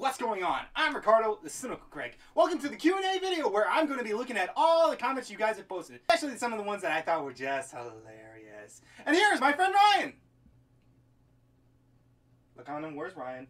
what's going on? I'm Ricardo, the Cynical Craig. Welcome to the Q&A video where I'm going to be looking at all the comments you guys have posted. Especially some of the ones that I thought were just hilarious. And here's my friend Ryan. Look on him, where's Ryan?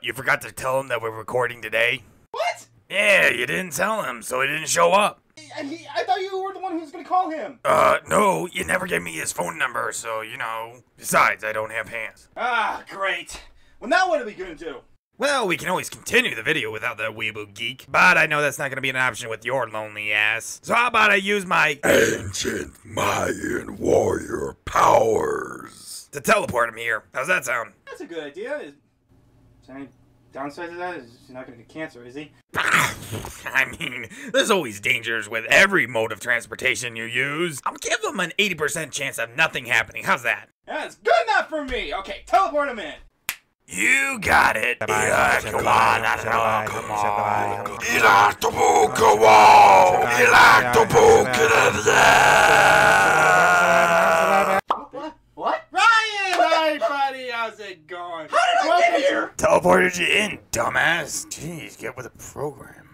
You forgot to tell him that we're recording today? What? Yeah, you didn't tell him, so he didn't show up. I thought you were the one who was going to call him. No, you never gave me his phone number, so, you know. Besides, I don't have hands. Ah, great. Well, now what are we going to do? Well, we can always continue the video without that weeaboo geek, but I know that's not going to be an option with your lonely ass. So how about I use my ancient Mayan warrior powers to teleport him here? How's that sound? That's a good idea. Is there any downside to that? He's not going to get cancer, is he? I mean, there's always dangers with every mode of transportation you use. I'll give him an 80% chance of nothing happening. How's that? That's good enough for me. Okay, teleport him in. You got it. Come on. What? Ryan! Hi, buddy. How's it going? How did I get here? Teleported you in, dumbass. Jeez, get with the program.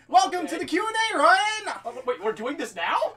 Welcome to the Q&A, Ryan! Wait, we're doing this now?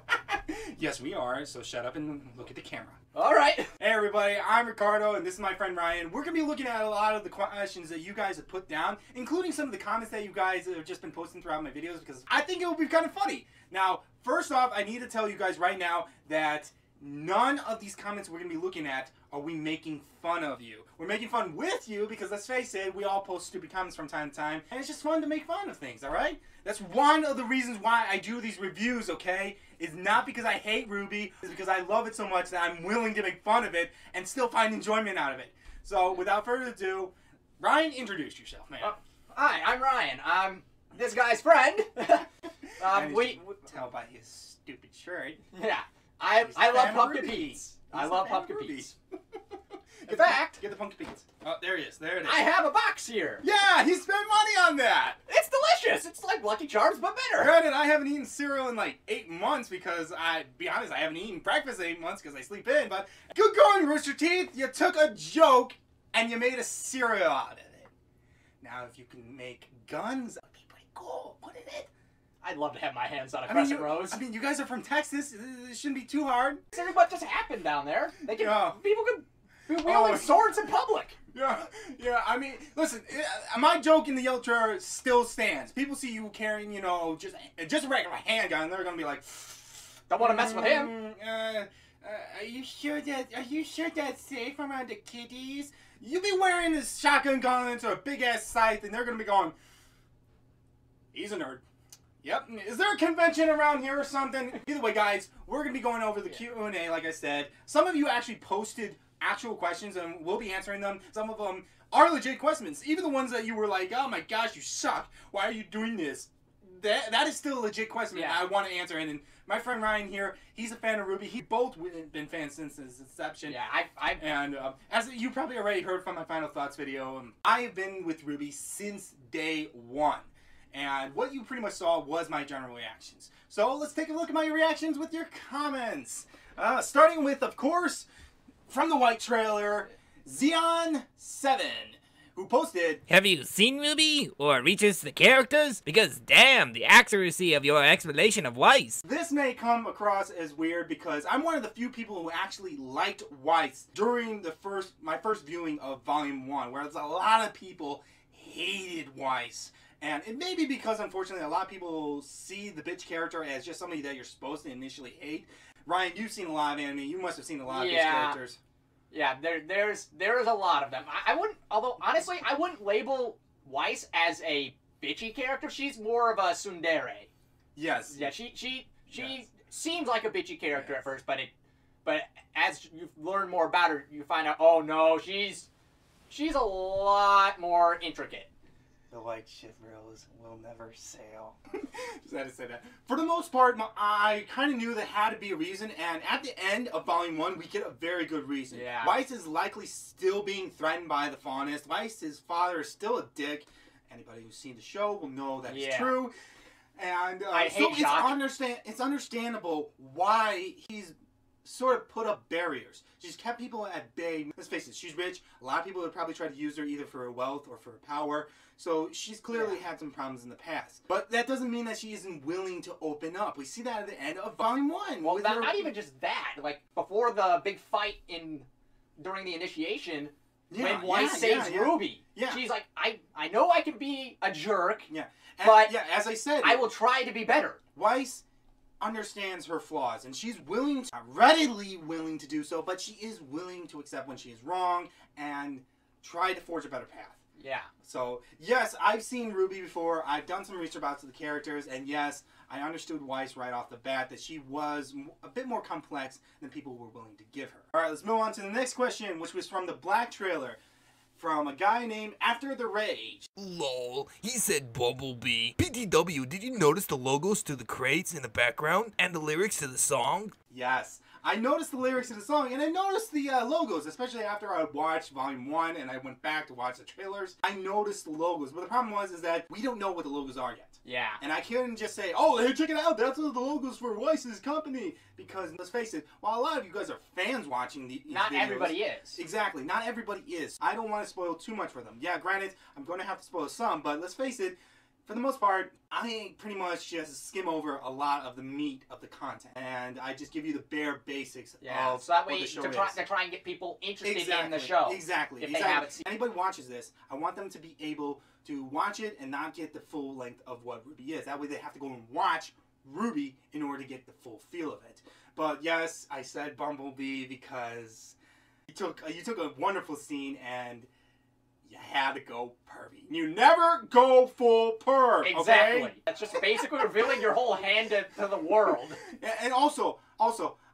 Yes, we are, so shut up and look at the camera. Alright. Hey everybody, I'm Ricardo and this is my friend Ryan. We're going to be looking at a lot of the questions that you guys have put down, including some of the comments that you guys have just been posting throughout my videos because I think it will be kind of funny. Now, first off, I need to tell you guys right now that none of these comments we're going to be looking at are we making fun of you. We're making fun with you because, let's face it, we all post stupid comments from time to time, and it's just fun to make fun of things, alright? That's one of the reasons why I do these reviews, okay? It's not because I hate RWBY, it's because I love it so much that I'm willing to make fun of it and still find enjoyment out of it. So, without further ado, Ryan, introduce yourself, man. Hi, I'm Ryan. I'm this guy's friend. We tell by his stupid shirt. Yeah. I love pumpkin peas. I love pumpkin peas. In fact, get the pumpkin peas. Oh, there he is. There it is. I have a box here. Yeah, he spent money on that. It's delicious. It's like Lucky Charms, but better. Granted, I haven't eaten cereal in like 8 months because be honest, I haven't eaten breakfast in 8 months because I sleep in. But good going, Rooster Teeth. You took a joke and you made a cereal out of it. Now, if you can make guns, that would be pretty cool. Put it in. I'd love to have my hands on a crescent rose. I mean, you guys are from Texas. It shouldn't be too hard. What just happened down there? People could be wielding swords in public. Yeah. I mean, listen, my joke in the yellow trailer still stands. People see you carrying, you know, just a regular handgun, and they're gonna be like, don't want to mess with him. Are you sure that's safe around the kiddies? You be wearing this shotgun gauntlets or a big ass scythe, and they're gonna be going, he's a nerd. Yep. Is there a convention around here or something? Either way, guys, we're going to be going over the Q&A, like I said. Some of you actually posted actual questions, and we'll be answering them. Some of them are legit questions. Even the ones that you were like, oh my gosh, you suck. Why are you doing this? That is still a legit question I want to answer. And my friend Ryan here, he's a fan of RWBY. He's both been fans since its inception. Yeah, And as you probably already heard from my Final Thoughts video, I have been with RWBY since day one. And what you pretty much saw was my general reactions. So let's take a look at my reactions with your comments. Starting with, of course, from the white trailer, Xeon7, who posted, have you seen RWBY or reaches the characters? Because damn, the accuracy of your explanation of Weiss. This may come across as weird because I'm one of the few people who actually liked Weiss during my first viewing of Volume 1, whereas a lot of people hated Weiss. And it may be because, unfortunately, a lot of people see the bitch character as just somebody that you're supposed to initially hate. Ryan, you've seen a lot of anime. You must have seen a lot of bitch characters. Yeah, there's a lot of them. I wouldn't, although, honestly, I wouldn't label Weiss as a bitchy character. She's more of a tsundere. Yes. Yeah, she seems like a bitchy character at first, but as you learn more about her, you find out, oh no, she's a lot more intricate. The white shivers will never sail. Just had to say that. For the most part, I kind of knew there had to be a reason, and at the end of Volume 1, we get a very good reason. Yeah. Weiss is likely still being threatened by the Faunist. Weiss, his father, is still a dick. Anybody who's seen the show will know that's true. And I hate JAC. It's understandable why he's sort of put up barriers. She's kept people at bay. Let's face it, she's rich. A lot of people would probably try to use her either for her wealth or for her power. So she's clearly had some problems in the past. But that doesn't mean that she isn't willing to open up. We see that at the end of Volume 1. Well, not even just that. Like, before the big fight during the initiation, when Weiss saves Ruby, she's like, I know I can be a jerk, but as I said, I will try to be better. Weiss understands her flaws, and she's willing, readily willing to do so, but she is willing to accept when she is wrong and try to forge a better path. Yeah. So, yes, I've seen RWBY before. I've done some research about the characters, and yes, I understood Weiss right off the bat that she was a bit more complex than people were willing to give her. Alright, let's move on to the next question, which was from the Black trailer. From a guy named After the Rage. Lol, he said Bumblebee. PTW, did you notice the logos to the crates in the background and the lyrics to the song? Yes. I noticed the lyrics to the song, and I noticed the logos, especially after I watched Volume 1 and I went back to watch the trailers. I noticed the logos, but the problem is that we don't know what the logos are yet. Yeah. And I couldn't just say, oh, hey, check it out, that's the logos for Weiss's company. Because, let's face it, while a lot of you guys are fans watching these not videos, everybody is. Exactly, not everybody is. I don't want to spoil too much for them. Yeah, granted, I'm going to have to spoil some, but let's face it, for the most part, I pretty much just skim over a lot of the meat of the content, and I just give you the bare basics of so that way what the show to try and get people interested in the show. Exactly. If they haven't seen. Anybody watches this, I want them to be able to watch it and not get the full length of what RWBY is. That way, they have to go and watch RWBY in order to get the full feel of it. But yes, I said Bumblebee because you took a wonderful scene and you had to go pervy. You never go full perv. Exactly. Okay? That's just basically revealing your whole hand to the world. And also,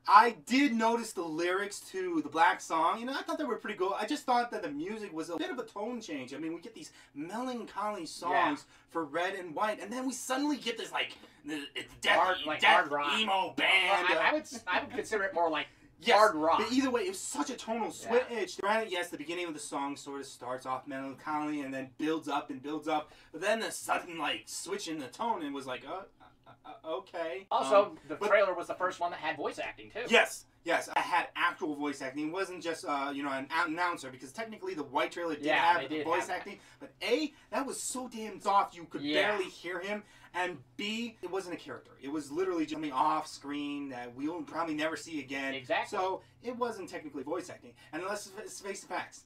I did notice the lyrics to the Black song. You know, I thought they were pretty cool. I just thought that the music was a bit of a tone change. I mean, we get these melancholy songs for Red and White, and then we suddenly get this it's death hard rock emo band. I would consider it more like yes, hard rock. But either way, it was such a tonal switch. Granted, yes, the beginning of the song sort of starts off melancholy and then builds up and builds up. But then the sudden switch in the tone and was like, okay. Also, the trailer was the first one that had voice acting too. Yes, I had actual voice acting. It wasn't just an announcer, because technically the white trailer did have voice acting. But A, that was so damn soft you could barely hear him. And B, it wasn't a character. It was literally just something off screen that we'll probably never see again. Exactly. So it wasn't technically voice acting. And let's face the facts.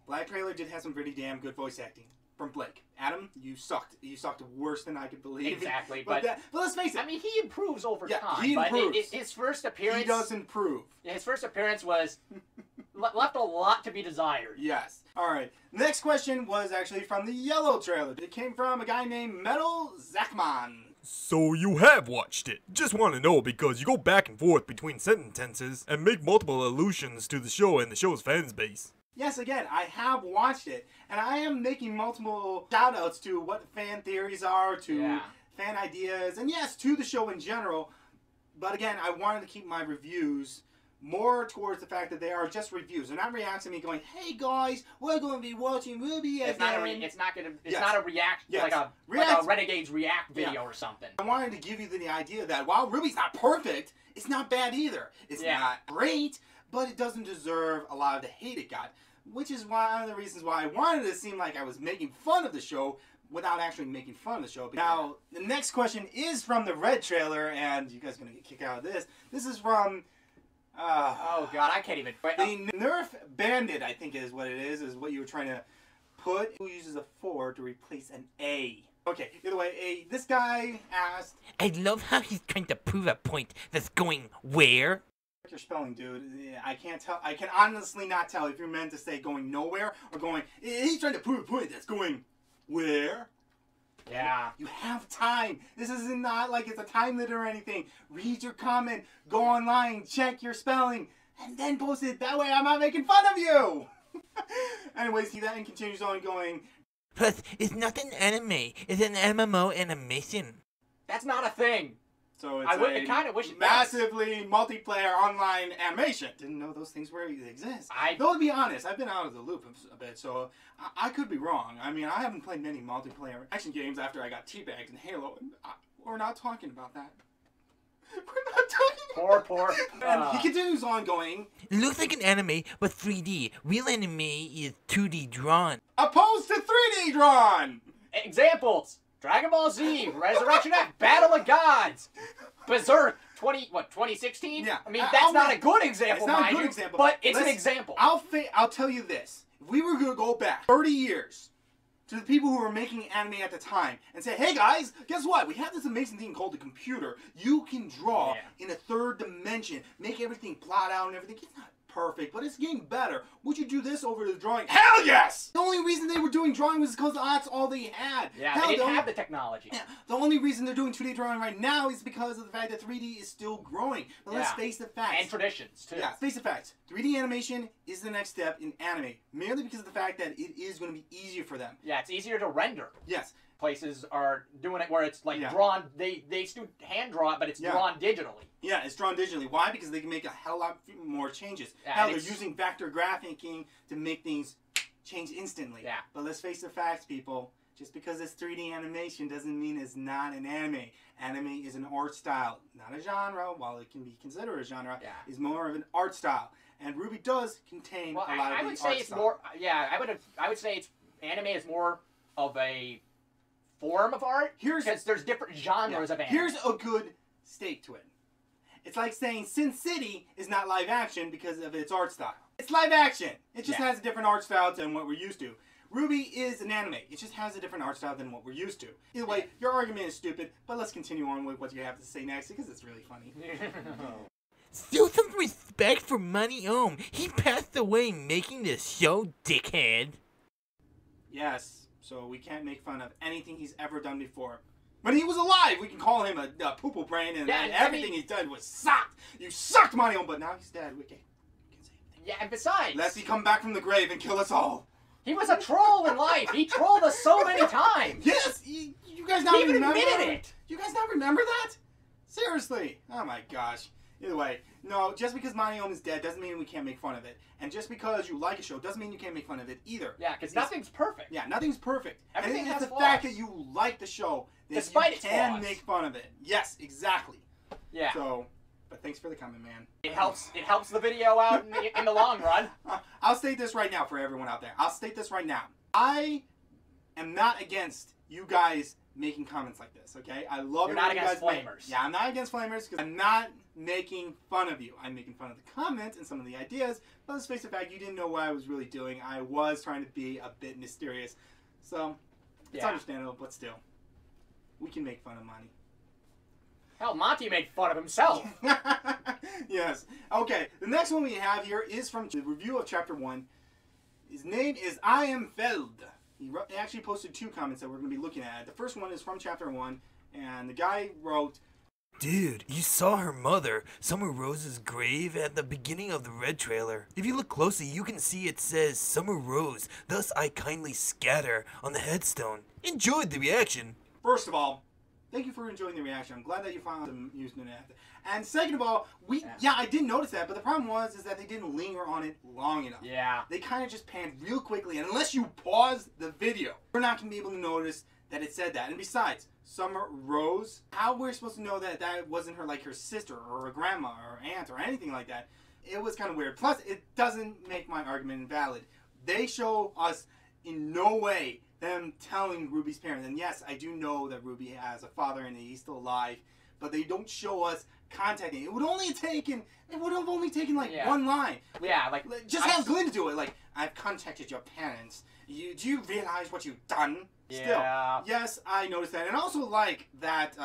Black trailer did have some pretty damn good voice acting from Blake. Adam, you sucked. You sucked worse than I could believe. Exactly. But let's face it. I mean, he improves over time. He improves. But his first appearance. He does improve. His first appearance was left a lot to be desired. Yes. All right. Next question was actually from the Yellow trailer. It came from a guy named Metal Zachman. So you have watched it. Just want to know because you go back and forth between sentences and make multiple allusions to the show and the show's fans base. Yes, again, I have watched it, and I am making multiple shout-outs to what fan theories are, to fan ideas, and yes, to the show in general. But again, I wanted to keep my reviews more towards the fact that they are just reviews. They're not reacting to me going, hey guys, we're going to be watching RWBY again. It's not a react, like a Renegades react video or something. I wanted to give you the idea that while RWBY's not perfect, it's not bad either. It's not great, but it doesn't deserve a lot of the hate it got. Which is one of the reasons why I wanted it to seem like I was making fun of the show without actually making fun of the show. Now, the next question is from the Red trailer, and you guys are going to get kicked out of this. This is from... oh, God, I can't even... The Nerf Bandit, I think is what it is what you were trying to put. Who uses a 4 to replace an A? Okay, either way, this guy asked... I love how he's trying to prove a point that's going where? Your spelling, dude. I can't tell. I can honestly not tell if you're meant to say going nowhere or going... He's trying to prove a point that's going where? Yeah. You have time. This is not like it's a time limit or anything. Read your comment, go online, check your spelling, and then post it. That way I'm not making fun of you. Anyways, he then continues on going... Plus, it's not an anime. It's an MMO animation. That's not a thing. So it's I kind of wish it massively multiplayer online animation. Didn't know those things exist. Though to be honest, I've been out of the loop a bit, so I could be wrong. I mean, I haven't played many multiplayer action games after I got teabagged in Halo, and we're not talking about that. We're not talking. Poor. And he continues on going. It looks like an anime, but 3D. Real anime is 2D drawn. Opposed to 3D drawn. Examples: Dragon Ball Z, Resurrection F, Battle of Gods, Berserk, 2016. Yeah. I mean, that's not a good It's example, not a mind good you, example. but it's an Let's- example. I'll tell you this. If we were going to go back 30 years to the people who were making anime at the time and say, hey guys, guess what? We have this amazing thing called the computer. You can draw in a third dimension, make everything plot out and everything. It's not perfect, but it's getting better. Would you do this over the drawing? Hell yes! The only reason they were doing drawing was because that's all they had. Yeah, Hell, they didn't have the technology. Yeah, the only reason they're doing 2D drawing right now is because of the fact that 3D is still growing. But let's face the facts. And traditions, too. Yeah, face the facts. 3D animation is the next step in anime, merely because of the fact that it is going to be easier for them. Yeah, it's easier to render. Yes. Places are doing it where it's like Yeah. drawn, they still hand draw it, but it's drawn digitally. Yeah, it's drawn digitally. Why? Because they can make a hell lot more changes. Yeah, Hell, and they're using vector graphing to make things change instantly. Yeah. But let's face the facts, people. Just because it's 3D animation doesn't mean it's not an anime. Anime is an art style, not a genre. While it can be considered a genre, is more of an art style. And RWBY does contain a lot of I the would say art it's style. more. Yeah, I would say it's anime is more of a form of art. Because there's different genres of anime. Here's a good stake to it. It's like saying Sin City is not live action because of its art style. It's live action. It just has a different art style than what we're used to. RWBY is an anime. It just has a different art style than what we're used to. Either way, your argument is stupid, but let's continue on with what you have to say next because it's really funny. Still some respect for Money Ohm. He passed away making this show, dickhead. Yes, so we can't make fun of anything he's ever done before. When he was alive, we can call him a poo-poo brain, and everything he's done was sucked. You sucked, Money Ohm, but now he's dead. We can't say anything. Yeah, and besides, Lest he come back from the grave and kill us all. He was a troll in life. He trolled us so many times. Yes, you guys not He even remember admitted it. You guys not remember that? Seriously? Oh my gosh. Either way, no, just because Money Ohm is dead doesn't mean we can't make fun of it. And just because you like a show doesn't mean you can't make fun of it either. Yeah, because nothing's perfect. Yeah, nothing's perfect. Everything and has it's the flaws. fact that you like the show that Despite you its can flaws. make fun of it. Yes, exactly. Yeah. So, but thanks for the comment, man. It helps the video out in the long run. I'll state this right now for everyone out there. I'll state this right now. I am not against you guys making comments like this, okay? I love You're it not when you against guys flamers. Yeah, I'm not against flamers because I'm not making fun of you. I'm making fun of the comments and some of the ideas, but let's face the fact, you didn't know what I was really doing. I was trying to be a bit mysterious. So, it's understandable, but still. We can make fun of Monty. Hell, Monty made fun of himself. Yes. Okay, the next one we have here is from the review of Chapter 1. His name is I Am Feld. He actually posted 2 comments that we're going to be looking at. The first one is from Chapter 1, and the guy wrote, Dude, you saw her mother, Summer Rose's grave, at the beginning of the Red trailer. If you look closely, you can see it says Summer Rose, thus I kindly scatter on the headstone. Enjoyed the reaction. First of all, thank you for enjoying the reaction. I'm glad that you found them using it. And second of all, I did notice that, but the problem is that they didn't linger on it long enough. Yeah. They kind of just panned real quickly, and unless you pause the video, you're not going to be able to notice that it said that. And besides, Summer Rose, how we're supposed to know that that wasn't her, like her sister or her grandma or aunt or anything like that? It was kind of weird. Plus, it doesn't make my argument invalid. They show us in no way them telling RWBY's parents. And yes, I do know that RWBY has a father and he's still alive, but they don't show us contacting. It would have only taken like one line. Yeah, like just have Glenn do it. Like, I've contacted your parents. Do you realize what you've done? Yeah. Still, yes, I noticed that, and I also like that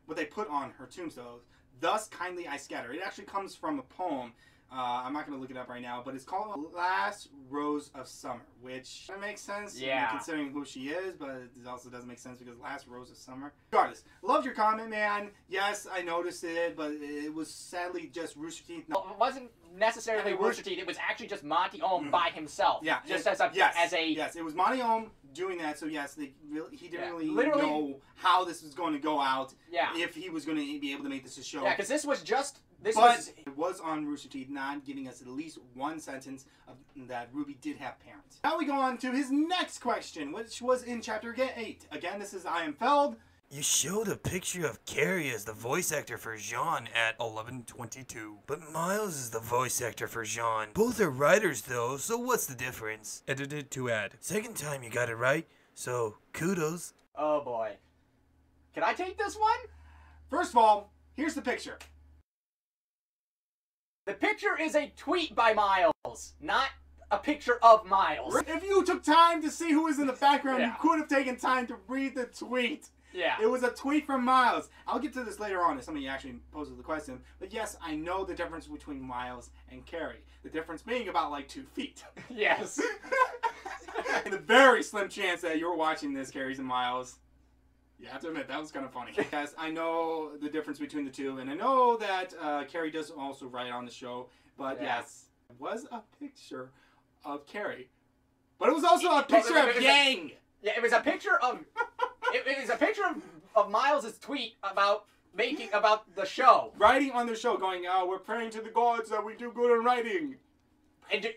what they put on her tombstone. Thus, kindly I scatter. It actually comes from a poem. I'm not going to look it up right now, but it's called Last Rose of Summer, which makes sense considering who she is, but it also doesn't make sense because Last Rose of Summer. Regardless, loved your comment, man. Yes, I noticed it, but it was sadly just Rooster Teeth. Well, it wasn't necessarily Rooster Teeth. It was actually just Monty Ohm by himself. Yeah, just yes, it was Monty Ohm doing that. So yes, he didn't really know how this was going to go out. Yeah, if he was going to be able to make this a show. Yeah, because this was just. It was on Rooster Teeth not giving us at least one sentence of that RWBY did have parents. Now we go on to his next question, which was in Chapter 8. Again, this is I Am Feld. You showed a picture of Carrie as the voice actor for Jean at 11:22, but Miles is the voice actor for Jean. Both are writers though, so what's the difference? Edited to add. Second time you got it right, so kudos. Oh boy. Can I take this one? First of all, here's the picture. The picture is a tweet by Miles, not a picture of Miles. If you took time to see who was in the background, Yeah. you could have taken time to read the tweet. Yeah. It was a tweet from Miles. I'll get to this later on if somebody actually poses the question. But yes, I know the difference between Miles and Carrie. The difference being about like 2 feet. Yes. And a very slim chance that you're watching this, Carrie's and Miles. You have to admit, that was kind of funny. Yes, I know the difference between the two. And I know that Carrie does also write on the show. But Yeah. yes, it was a picture of Carrie. But it was also a picture of Yang. Yeah, it was a picture of... It was a picture of Miles' tweet about the show. Writing on the show, going, oh, we're praying to the gods that we do good in writing. And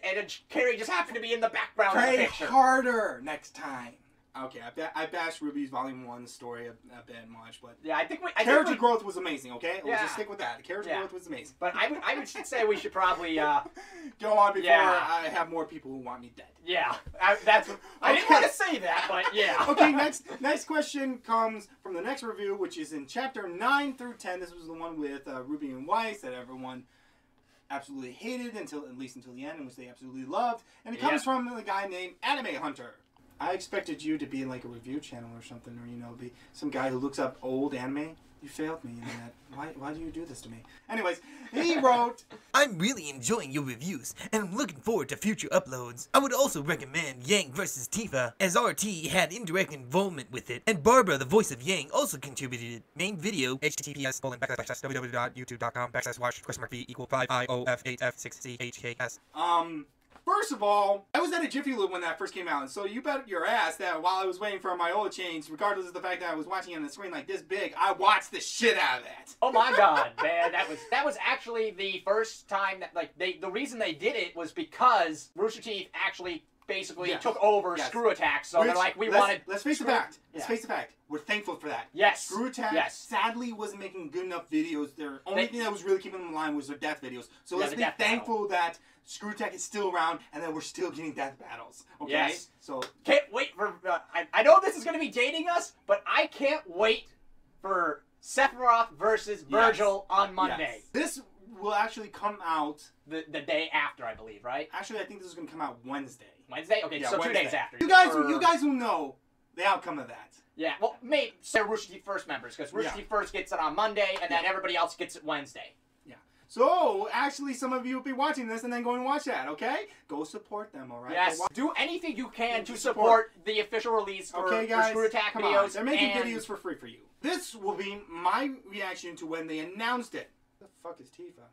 Carrie just happened to be in the background of the Pray picture. harder next time. Okay, I bashed RWBY's Volume 1 story a bit much, but Yeah, I think character growth was amazing, okay? We'll Yeah. just stick with that. Character growth was amazing. But I would say we should probably, Go on before Yeah. I have more people who want me dead. yeah. I didn't Okay. want to say that, but yeah. Okay, next question comes from the next review, which is in chapter 9 through 10. This was the one with Ruby and Weiss that everyone absolutely hated until the end, and which they absolutely loved. And it comes from a guy named Anime Hunter. I expected you to be in like a review channel or something, or, you know, be some guy who looks up old anime. You failed me, Internet. Why do you do this to me? Anyways, he wrote, I'm really enjoying your reviews, and I'm looking forward to future uploads. I would also recommend Yang vs. Tifa, as RT had indirect involvement with it, and Barbara, the voice of Yang, also contributed. Main video, https://www.youtube.com/watch?v=5IOF8F6CHKS. First of all, I was at a Jiffy Lube when that first came out, and so you bet your ass that while I was waiting for my oil change, regardless of the fact that I was watching it on the screen like this big, I watched the shit out of that. Oh my god, man, that was actually the first time that the reason they did it was because Rooster Teeth actually basically took over Screw Attack, so they're like, let's face the fact. Let's face the fact. We're thankful for that. Yes. Screw Attack sadly wasn't making good enough videos. Their only thing that was really keeping them alive was their death videos. So let's be thankful that Screw Attack is still around and that we're still getting death battles. Okay? Yes. So can't wait for I know this is going to be dating us, but I can't wait for Sephiroth versus Virgil on Monday. Yes. This will actually come out the day after, I believe, right? Actually, I think this is going to come out Wednesday. Wednesday? Okay, so Wednesday. 2 days after. You guys will know the outcome of that. Yeah, well, maybe say Rooster Teeth First members, because Rooster Teeth First gets it on Monday, and then everybody else gets it Wednesday. Yeah. So, actually, some of you will be watching this and then go and watch that, okay? Go support them, all right? Yes. Do anything you can to support the official release for Screw Attack videos. They're making videos for free for you. This will be my reaction to when they announced it. What the fuck is Tifa?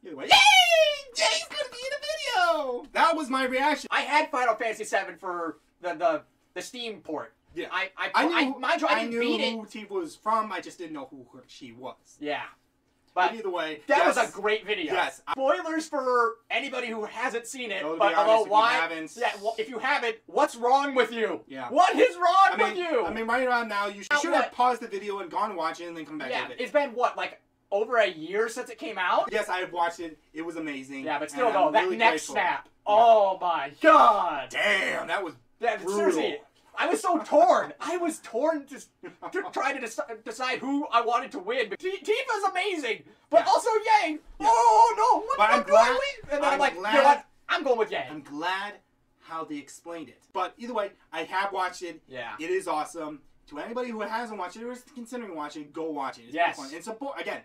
Either way, yay! Jay's gonna be in a video! That was my reaction. I had Final Fantasy VII for the Steam port. Yeah. I knew who Tifa was from, I just didn't know who she was. Yeah. But either way, that was a great video. Yes. Spoilers for anybody who hasn't seen it. So But if you haven't, what's wrong with you? Yeah. What is wrong with you? I mean, right around now, you should have paused the video and gone watch it and then come back to it. It's been what, like over a year since it came out? Yes, I have watched it. It was amazing. Yeah, but still though, that really neck grateful. snap. Oh my god. Damn, that was brutal. Seriously. I was so torn. I was torn to try to decide who I wanted to win. But Tifa's amazing, but also Yang. Yeah. Oh no! What am I doing? And then I'm like, you know what? I'm going with Yang. I'm glad how they explained it. But either way, I have watched it. Yeah. It is awesome. To anybody who hasn't watched it or is considering watching it, go watch it. It's yes. fun. And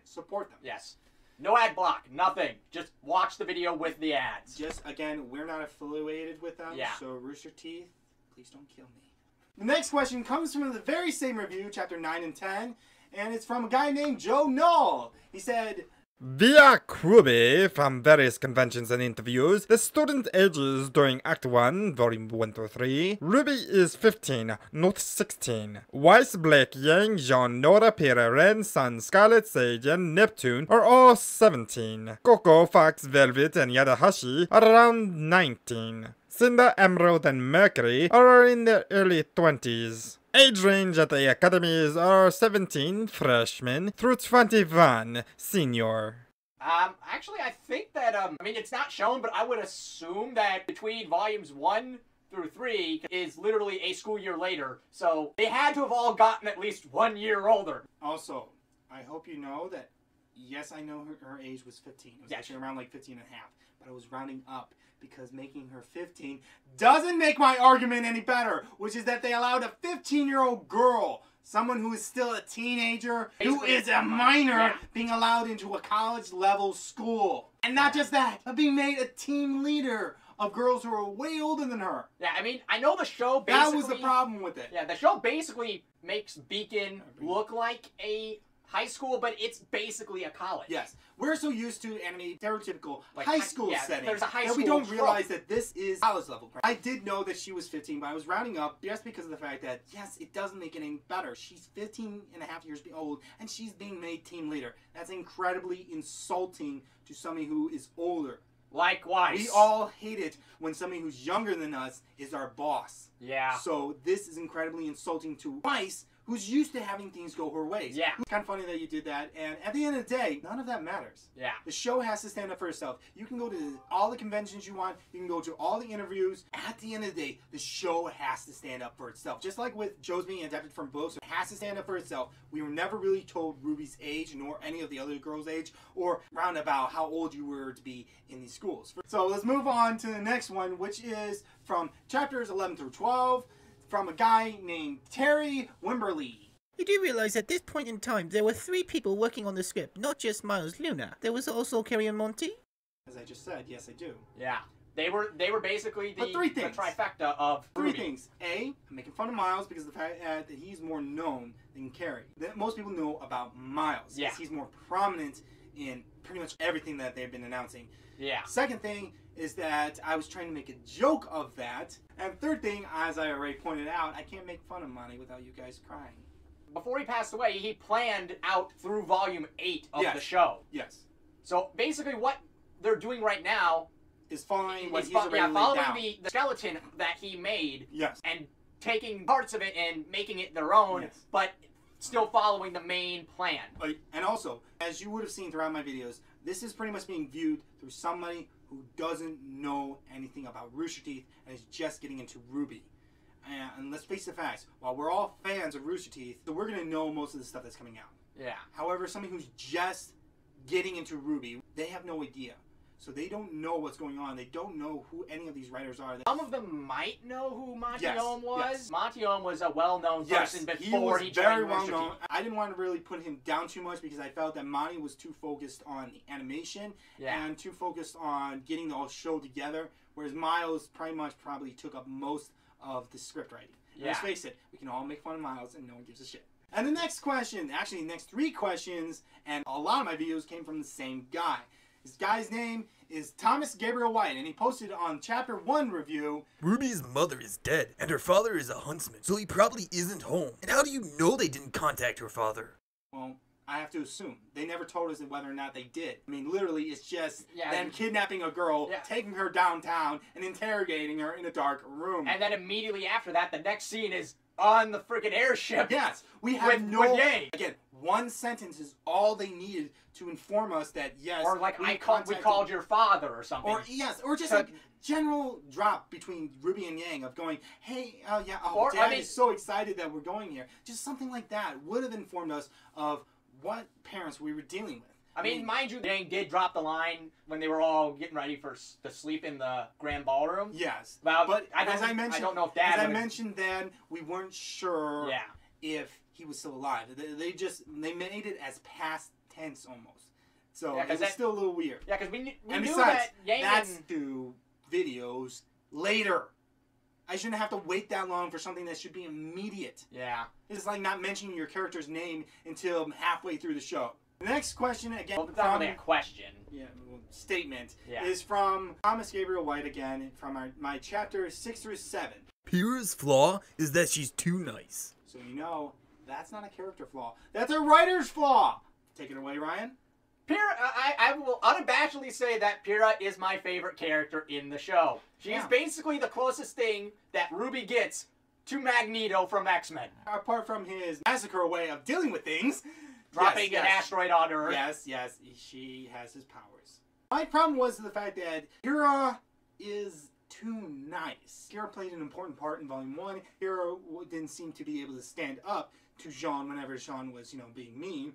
support them. Yes. No ad block. Nothing. Just watch the video with the ads. Again, we're not affiliated with them. Yeah. So Rooster Teeth, please don't kill me. The next question comes from the very same review, chapter 9 and 10, and it's from a guy named Joe Knoll. He said, Via RWBY, from various conventions and interviews, the student ages during Act 1, Volume 1 through 3, RWBY is 15, not 16. Weiss, Blake, Yang, Jean, Nora, Pira, Ren, Sun, Scarlet, Sage, and Neptune are all 17. Coco, Fox, Velvet, and Yadahashi are around 19. Cinder, Emerald, and Mercury are in their early 20s. Age range at the academies are 17 freshman through 21 senior. Actually, I think that, I mean, it's not shown, but I would assume that between volumes 1 through 3 is literally a school year later, so they had to have all gotten at least 1 year older. Also, I hope you know that, yes, I know her age was 15. It was actually around like 15 and a half, but I was rounding up because making her 15 doesn't make my argument any better, which is that they allowed a 15-year-old girl, someone who is still a teenager, who is a minor, being allowed into a college-level school. And not just that, but being made a team leader of girls who are way older than her. Yeah, I mean, I know the show basically... That was the problem with it. Yeah, the show basically makes Beacon look like a high school, but it's basically a college. Yes. We're so used to anime stereotypical like high school setting there's a high that school we don't trope. realize that this is college level. I did know that she was 15, but I was rounding up just because of the fact that, yes, it doesn't make it any better. She's 15 and a half years old, and she's being made team leader. That's incredibly insulting to somebody who is older. Likewise. We all hate it when somebody who's younger than us is our boss. Yeah. So this is incredibly insulting to Weiss, who's used to having things go her ways. Yeah. It's kind of funny that you did that, and at the end of the day, none of that matters. Yeah. The show has to stand up for itself. You can go to all the conventions you want, you can go to all the interviews. At the end of the day, the show has to stand up for itself. Just like with Joe's being adapted from books, it has to stand up for itself. We were never really told Ruby's age, nor any of the other girls' age, or roundabout how old you were to be in these schools. So let's move on to the next one, which is from chapters 11 through 12, from a guy named Terry Wimberly. You do realize at this point in time, there were 3 people working on the script, not just Miles Luna. There was also Carrie and Monty. As I just said, yes, I do. Yeah. They were basically the trifecta of Three RWBY. things. A, I'm making fun of Miles because of the fact that he's more known than Carrie. That most people know about Miles. Yeah. He's more prominent in pretty much everything that they've been announcing. Yeah. Second thing is that I was trying to make a joke of that. And third thing, as I already pointed out, I can't make fun of Monty without you guys crying. Before he passed away, he planned out through volume 8 of the show. Yes. So basically what they're doing right now Is following what is he's already laid following down. the skeleton that he made Yes. and taking parts of it and making it their own, Yes. but still following the main plan. And also, as you would have seen throughout my videos, this is pretty much being viewed through somebody who doesn't know anything about Rooster Teeth and is just getting into RWBY. And let's face the facts, while we're all fans of Rooster Teeth, so we're going to know most of the stuff that's coming out. Yeah. However, somebody who's just getting into RWBY, they have no idea. So they don't know what's going on. They don't know who any of these writers are. Some of them might know who Monty Yes, Ohm was. yes. Monty Ohm was a well-known person before he very joined well Rooster known. Teeth. I didn't want to really put him down too much because I felt that Monty was too focused on the animation and too focused on getting the whole show together, whereas Miles pretty much probably took up most of the script writing. And let's face it, we can all make fun of Miles and no one gives a shit. And the next question, actually the next 3 questions, and a lot of my videos came from the same guy. This guy's name is Thomas Gabriel White, and he posted on Chapter 1 review, Ruby's mother is dead, and her father is a huntsman, so he probably isn't home. And how do you know they didn't contact her father? well, I have to assume. They never told us whether or not they did. I mean, literally, it's just them kidnapping a girl, taking her downtown, and interrogating her in a dark room. And then immediately after that, the next scene is on the freaking airship. Yes, we have with Yang. Again, one sentence is all they needed to inform us that, yes, Or like, we contacted- called your father or something. Or, yes, or just like general drop between RWBY and Yang of going, hey, Dad is so excited that we're going here. Just something like that would have informed us of what parents we were dealing with. I mean, mind you, Yang did drop the line when they were all getting ready to sleep in the grand ballroom. Yes. Well, but I as I mentioned, don't know if Dad as I mentioned then, we weren't sure if he was still alive. They made it as past tense almost. So it was still a little weird. Yeah, because we knew besides, that Yang that's 2 videos later. I shouldn't have to wait that long for something that should be immediate. Yeah. It's like not mentioning your character's name until halfway through the show. The next question, again, well, it's not really a question. Statement is from Thomas Gabriel White again, from my chapter 6 through 7. Pyrrha's flaw is that she's too nice. So you know, that's not a character flaw. That's a writer's flaw. Take it away, Ryan. Pyrrha, I will unabashedly say that Pyrrha is my favorite character in the show. She's basically the closest thing that RWBY gets to Magneto from X-Men. Apart from his massacre way of dealing with things, Dropping an asteroid on Earth. Yes, she has his powers. My problem was the fact that Hera is too nice. Hera played an important part in Volume 1. Hera didn't seem to be able to stand up to Jean whenever Jean was, being mean.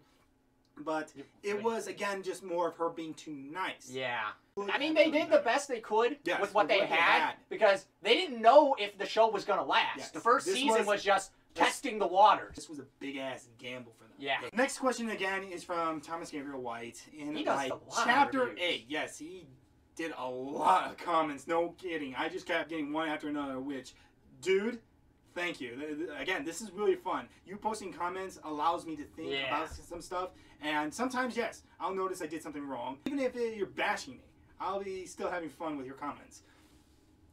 But it was, again, just more of her being too nice. Yeah. I mean, they did the best they could with what they had, because they didn't know if the show was going to last. Yes. The first season was just testing the waters. This was a big-ass gamble for them. Yeah. Next question, again, is from Thomas Gabriel White. He does a lot Chapter of reviews. 8. Yes, he did a lot of comments. No kidding. I just kept getting one after another, which, dude, thank you. Again, this is really fun. You posting comments allows me to think about some stuff. And sometimes, yes, I'll notice I did something wrong. Even if you're bashing me, I'll be still having fun with your comments.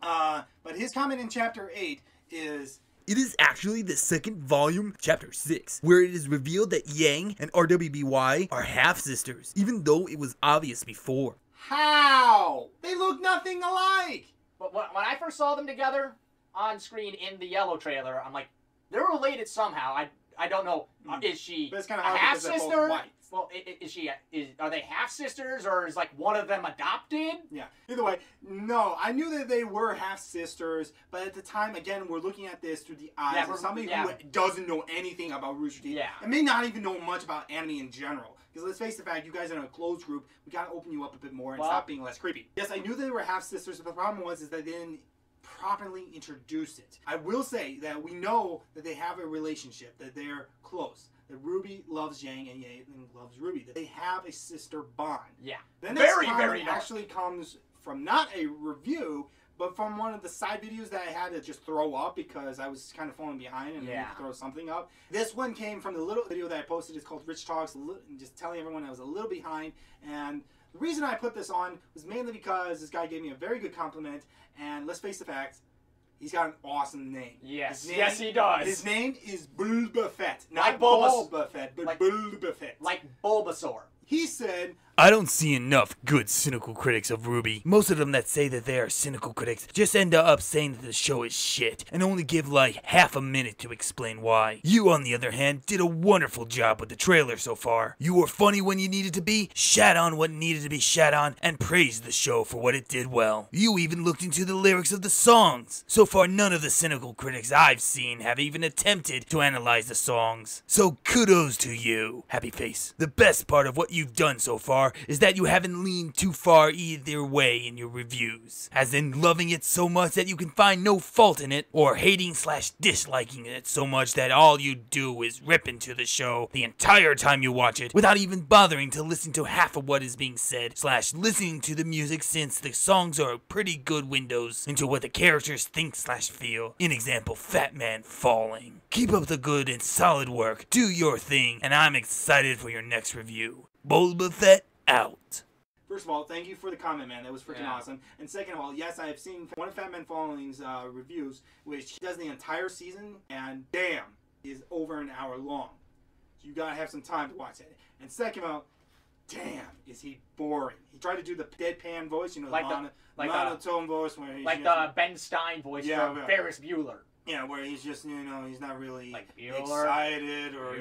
But his comment in Chapter 8 is... It is actually the second volume, Chapter 6, where it is revealed that Yang and RWBY are half-sisters, even though it was obvious before. How? They look nothing alike! But when I first saw them together on screen in the yellow trailer, I'm like, they're related somehow. I don't know. Is she but it's kind a of hard half-sister? White. Well, are they half-sisters, or is like one of them adopted? Yeah. Either way, no. I knew that they were half-sisters, but at the time, again, we're looking at this through the eyes of somebody who doesn't know anything about Rooster Teeth. Yeah. And may not even know much about anime in general. Because let's face the fact, you guys are in a closed group. We gotta open you up a bit more and stop being less creepy. Yes, I knew they were half-sisters, but the problem was that they didn't properly introduce it. I will say that we know that they have a relationship, that they're close. That Ruby loves Yang and Yang loves Ruby. That they have a sister bond. Yeah. The next Very comment dark. actually comes from not a review, but from one of the side videos that I had to just throw up because I was kind of falling behind and needed to throw something up. This one came from the little video that I posted. It's called Rich Talks, just telling everyone I was a little behind. And the reason I put this on was mainly because this guy gave me a very good compliment. And let's face the facts, he's got an awesome name. Yes, yes he does. His name is Boba Fett. Not Like Boba Fett, but Boba Fett. Like Bulbasaur. He said... I don't see enough good cynical critics of RWBY. Most of them that say that they are cynical critics just end up saying that the show is shit and only give like half a minute to explain why. You, on the other hand, did a wonderful job with the trailer so far. You were funny when you needed to be, shat on what needed to be shat on, and praised the show for what it did well. You even looked into the lyrics of the songs. So far, none of the cynical critics I've seen have even attempted to analyze the songs. So kudos to you, Happy Face. The best part of what you've done so far is that you haven't leaned too far either way in your reviews, as in loving it so much that you can find no fault in it, or hating/disliking it so much that all you do is rip into the show the entire time you watch it without even bothering to listen to half of what is being said/listening to the music, since the songs are pretty good windows into what the characters think/feel. In example, FatManFalling. Keep up the good and solid work, do your thing, and I'm excited for your next review. Boba Fett out. First of all, thank you for the comment, man. That was freaking awesome. And second of all, yes, I have seen one of FatManFalling's reviews, which does the entire season, and damn, is over an hour long. So you gotta have some time to watch it. And second of all, damn, is he boring. He tried to do the deadpan voice, the monotone voice. Where he's the Ben Stein voice from Ferris Bueller. Yeah, where he's just, he's not really Bueller, excited or,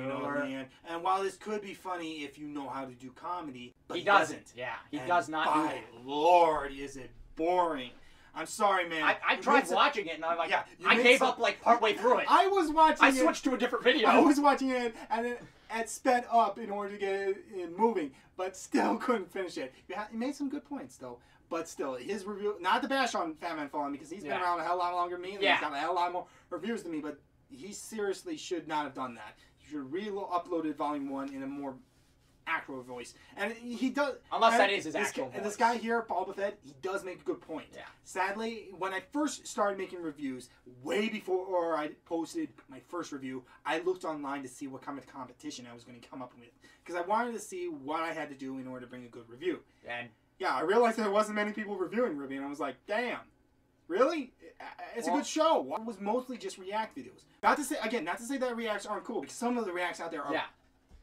and while this could be funny if you know how to do comedy, but he doesn't. Yeah, he does not do it. Lord, is it boring. I'm sorry, man. I tried watching it, and I'm like, I gave up partway through it. I was watching it. I switched to a different video. I was watching it, and it sped up in order to get it moving, but still couldn't finish it. He made some good points, though. But still, his review, not to bash on FatManFalling, because he's been around a hell lot longer than me, and he's got a hell lot more reviews than me, but he seriously should not have done that. You should have re-uploaded Volume 1 in a more accurate voice. And he does... Unless that is his actual voice. And this guy here, Boba Fett, he does make a good point. Yeah. Sadly, when I first started making reviews, way before I posted my first review, I looked online to see what kind of competition I was going to come up with. Because I wanted to see what I had to do in order to bring a good review. And... yeah, I realized there wasn't many people reviewing RWBY, and I was like, damn, really? It's a good show. It was mostly just React videos. Not to say that Reacts aren't cool, because some of the Reacts out there are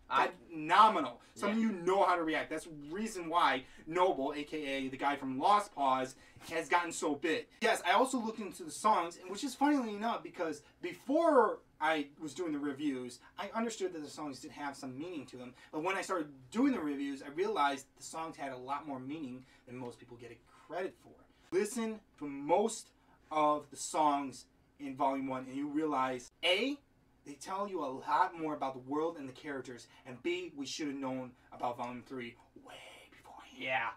Phenomenal. Some of you know how to react. That's the reason why Noble, aka the guy from Lost Paws, has gotten so big. Yes, I also looked into the songs, and which is funnily enough because before I was doing the reviews, I understood that the songs did have some meaning to them. But when I started doing the reviews, I realized the songs had a lot more meaning than most people get credit for. Listen to most of the songs in Volume 1 and you realize, A, they tell you a lot more about the world and the characters, and B, we should have known about Volume 3 way beforehand. Yeah.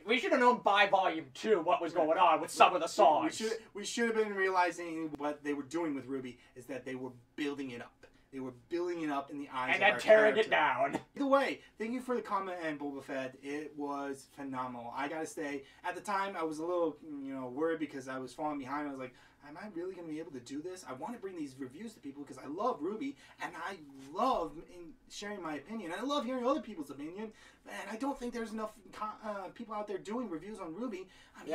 We should have known by Volume 2 what was going on with some of the songs. We should have been realizing what they were doing with RWBY is that they were building it up. They were building it up in the eyes of our and then tearing character. it down. Either way, thank you for the comment and Boba Fett. It was phenomenal. I gotta say, at the time, I was a little, worried because I was falling behind. I was like, am I really gonna be able to do this? I want to bring these reviews to people because I love RWBY and I love sharing my opinion. I love hearing other people's opinion. And I don't think there's enough people out there doing reviews on RWBY.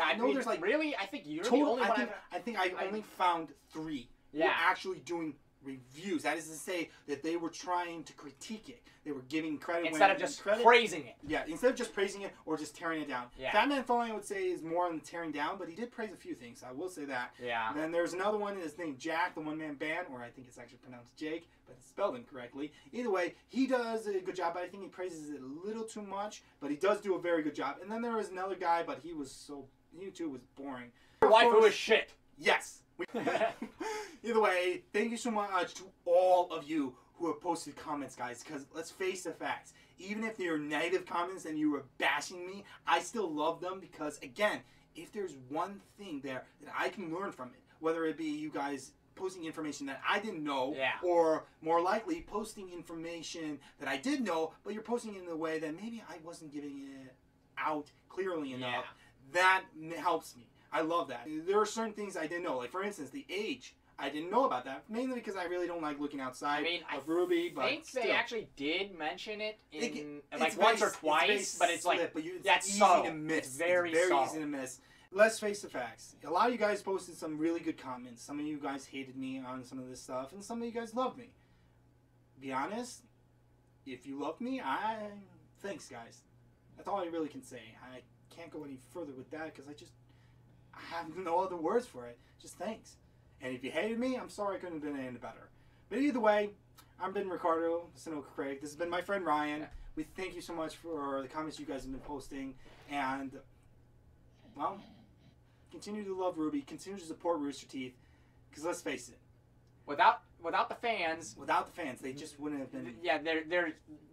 I know there's like really. I think you're total, the only one. I think I only found 3 who were actually doing reviews. That is to say that they were trying to critique it. They were giving credit instead of just praising it. Yeah, instead of just praising it or just tearing it down. Yeah. FatManFalling, I would say, is more on the tearing down, but he did praise a few things. I will say that. Yeah. And then there's another one that's named JAC, the one-man-band, or I think it's actually pronounced Jake, but it's spelled incorrectly. Either way, he does a good job, but I think he praises it a little too much, but he does do a very good job. And then there was another guy, but he too was boring. Your waifu is shit. Yes. Either way, thank you so much to all of you who have posted comments, guys, because let's face the facts. Even if they're negative comments and you were bashing me, I still love them because, again, if there's one thing there that I can learn from it, whether it be you guys posting information that I didn't know, or more likely posting information that I did know, but you're posting it in a way that maybe I wasn't giving it out clearly enough, that helps me. I love that. There are certain things I didn't know. Like, for instance, the age. I didn't know about that. Mainly because I really don't like looking outside of RWBY. But I think they actually did mention it in like once or twice, but it's like, that's easy subtle. to miss. It's very easy to miss. Let's face the facts. A lot of you guys posted some really good comments. Some of you guys hated me on some of this stuff, and some of you guys loved me. Be honest, if you loved me, thanks, guys. That's all I really can say. I can't go any further with that because I have no other words for it. Just thanks. And if you hated me, I'm sorry I couldn't have been any better. But either way, I've been Ricardo, Sinoka Craig. This has been my friend Ryan. We thank you so much for the comments you guys have been posting. And, well, continue to love RWBY. Continue to support Rooster Teeth. Because let's face it. Without the fans. Without the fans, they just wouldn't have been. Yeah,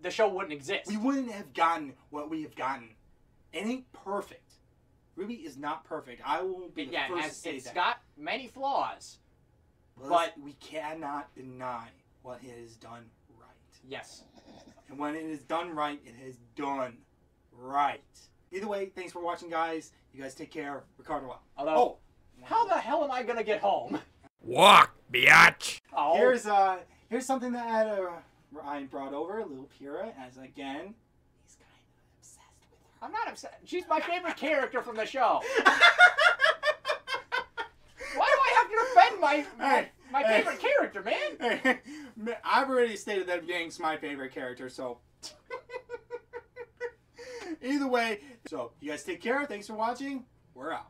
the show wouldn't exist. We wouldn't have gotten what we have gotten. It ain't perfect. RWBY is not perfect. I will be the first to say that. It's got many flaws. But we cannot deny what it has done right. Yes. And when it is done right, it is done right. Either way, thanks for watching, guys. You guys take care. Ricardo out. Although, how the hell am I going to get home? Walk, biatch. Oh. Here's something that Ryan brought over. Little Pyrrha, as again, he's kind of obsessed with her. I'm not obsessed. She's my favorite character from the show. Why do I have to defend my favorite character, man? I've already stated that Yang's my favorite character, so. Either way, so you guys take care. Thanks for watching. We're out.